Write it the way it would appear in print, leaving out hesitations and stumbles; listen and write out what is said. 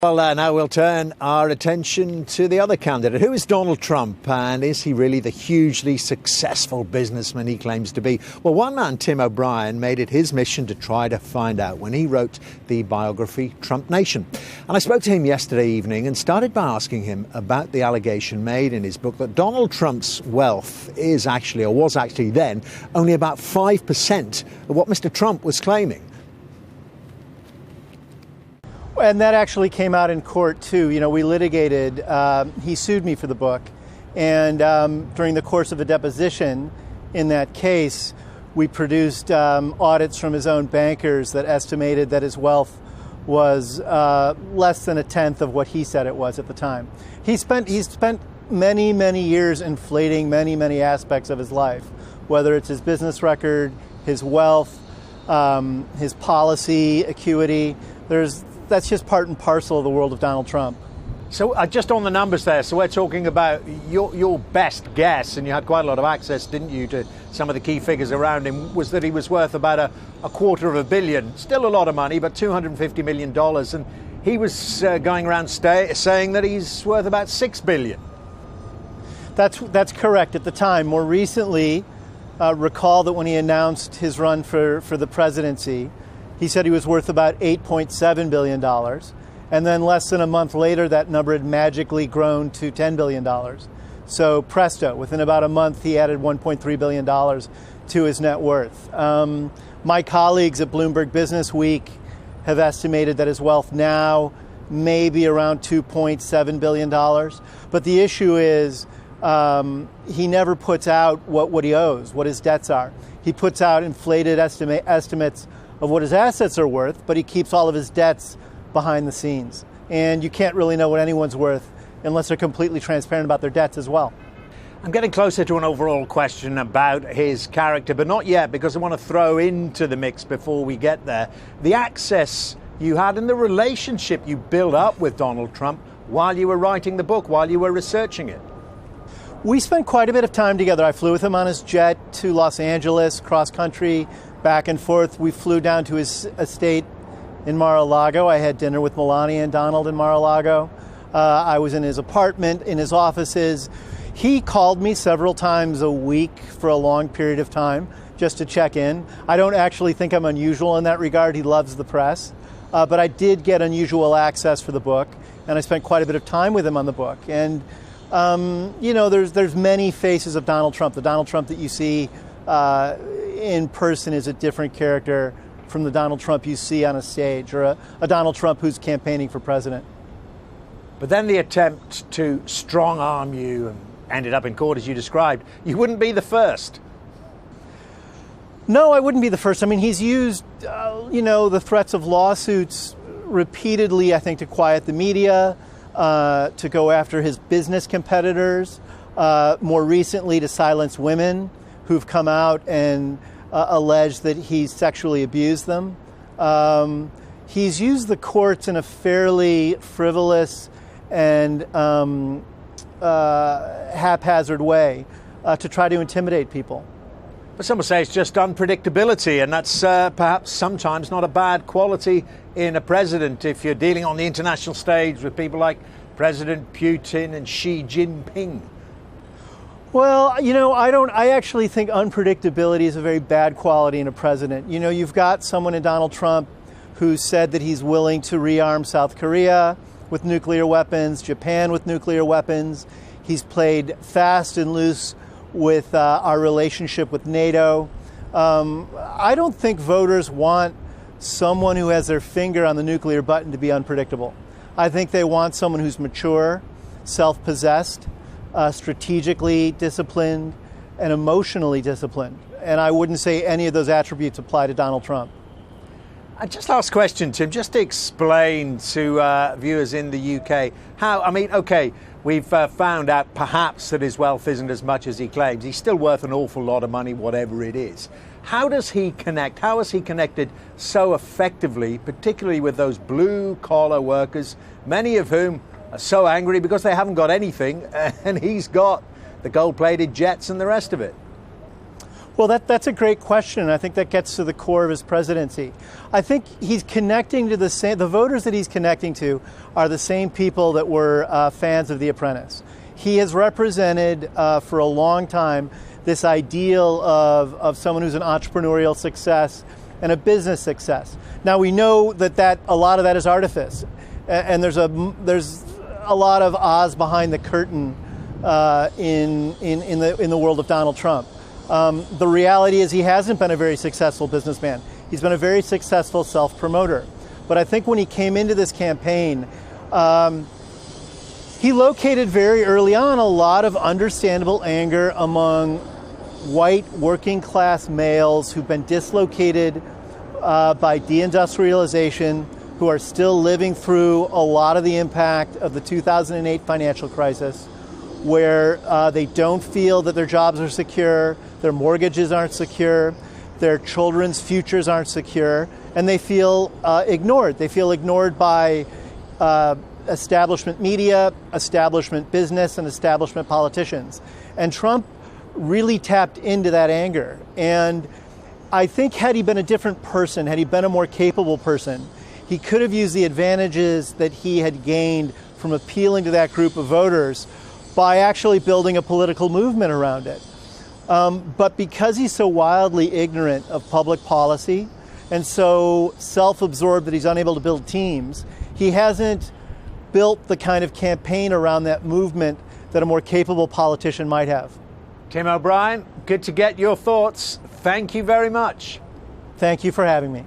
Well, now we'll turn our attention to the other candidate. Who is Donald Trump, and is he really the hugely successful businessman he claims to be? Well, one man, Tim O'Brien, made it his mission to try to find out when he wrote the biography TrumpNation. And I spoke to him yesterday evening and started by asking him about the allegation made in his book that Donald Trump's wealth is actually, or was actually then, only about 5% of what Mr. Trump was claiming. And that actually came out in court, too. You know, we litigated. He sued me for the book. And during the course of a deposition in that case, we produced audits from his own bankers that estimated that his wealth was less than a tenth of what he said it was at the time. He's spent many, many years inflating many aspects of his life, whether it's his business record, his wealth, his policy acuity. That's just part and parcel of the world of Donald Trump. So just on the numbers there, so we're talking about your best guess, and you had quite a lot of access, didn't you, to some of the key figures around him, was that he was worth about a $250 million. Still a lot of money, but $250 million. And he was going around saying that he's worth about $6 billion. That's correct at the time. More recently, recall that when he announced his run for the presidency, he said he was worth about $8.7 billion. And then less than a month later, that number had magically grown to $10 billion. So presto, within about a month, he added $1.3 billion to his net worth. My colleagues at Bloomberg Business Week have estimated that his wealth now may be around $2.7 billion. But the issue is he never puts out what he owes, what his debts are. He puts out inflated estimates of what his assets are worth, but he keeps all of his debts behind the scenes. And you can't really know what anyone's worth unless they're completely transparent about their debts as well. I'm getting closer to an overall question about his character, but not yet, because I want to throw into the mix before we get there the access you had and the relationship you built up with Donald Trump while you were writing the book, while you were researching it. We spent quite a bit of time together. I flew with him on his jet to Los Angeles, cross country, back and forth. We flew down to his estate in Mar-a-Lago. I had dinner with Melania and Donald in Mar-a-Lago. I was in his apartment, in his offices. He called me several times a week for a long period of time just to check in. I don't actually think I'm unusual in that regard. He loves the press. But I did get unusual access for the book, and I spent quite a bit of time with him on the book. And, you know, there's many faces of Donald Trump. The Donald Trump that you see in person is a different character from the Donald Trump you see on a stage, or a Donald Trump who's campaigning for president. But then the attempt to strong-arm you and ended up in court as you described. You wouldn't be the first. No, I wouldn't be the first. I mean, he's used, you know, the threats of lawsuits repeatedly, I think, to quiet the media, to go after his business competitors, more recently to silence women who've come out and alleged that he sexually abused them. He's used the courts in a fairly frivolous and haphazard way to try to intimidate people. But some will say it's just unpredictability, and that's perhaps sometimes not a bad quality in a president if you're dealing on the international stage with people like President Putin and Xi Jinping. Well, you know, I actually think unpredictability is a very bad quality in a president. You know, you've got someone in Donald Trump who said that he's willing to rearm South Korea with nuclear weapons, Japan with nuclear weapons. He's played fast and loose with our relationship with NATO. I don't think voters want someone who has their finger on the nuclear button to be unpredictable. I think they want someone who's mature, self-possessed, strategically disciplined, and emotionally disciplined. And I wouldn't say any of those attributes apply to Donald Trump. Just last question, Tim, just to explain to viewers in the UK how, I mean, okay, we've found out perhaps that his wealth isn't as much as he claims. He's still worth an awful lot of money, whatever it is. How does he connect? How has he connected so effectively, particularly with those blue-collar workers, many of whom are so angry because they haven't got anything, and he's got the gold-plated jets and the rest of it? Well, that's a great question, and I think that gets to the core of his presidency. I think he's connecting to the voters that he's connecting to are the same people that were fans of The Apprentice. He has represented for a long time this ideal of someone who's an entrepreneurial success and a business success. Now we know that a lot of that is artifice, and there's a lot of Oz behind the curtain in the world of Donald Trump. The reality is he hasn't been a very successful businessman. He's been a very successful self-promoter. But I think when he came into this campaign, he located very early on a lot of understandable anger among white working class males who've been dislocated by deindustrialization, who are still living through a lot of the impact of the 2008 financial crisis, where they don't feel that their jobs are secure, their mortgages aren't secure, their children's futures aren't secure, and they feel ignored. They feel ignored by establishment media, establishment business, and establishment politicians. And Trump really tapped into that anger. And I think had he been a different person, had he been a more capable person, he could have used the advantages that he had gained from appealing to that group of voters by actually building a political movement around it. But because he's so wildly ignorant of public policy and so self-absorbed that he's unable to build teams, he hasn't built the kind of campaign around that movement that a more capable politician might have. Tim O'Brien, good to get your thoughts. Thank you very much. Thank you for having me.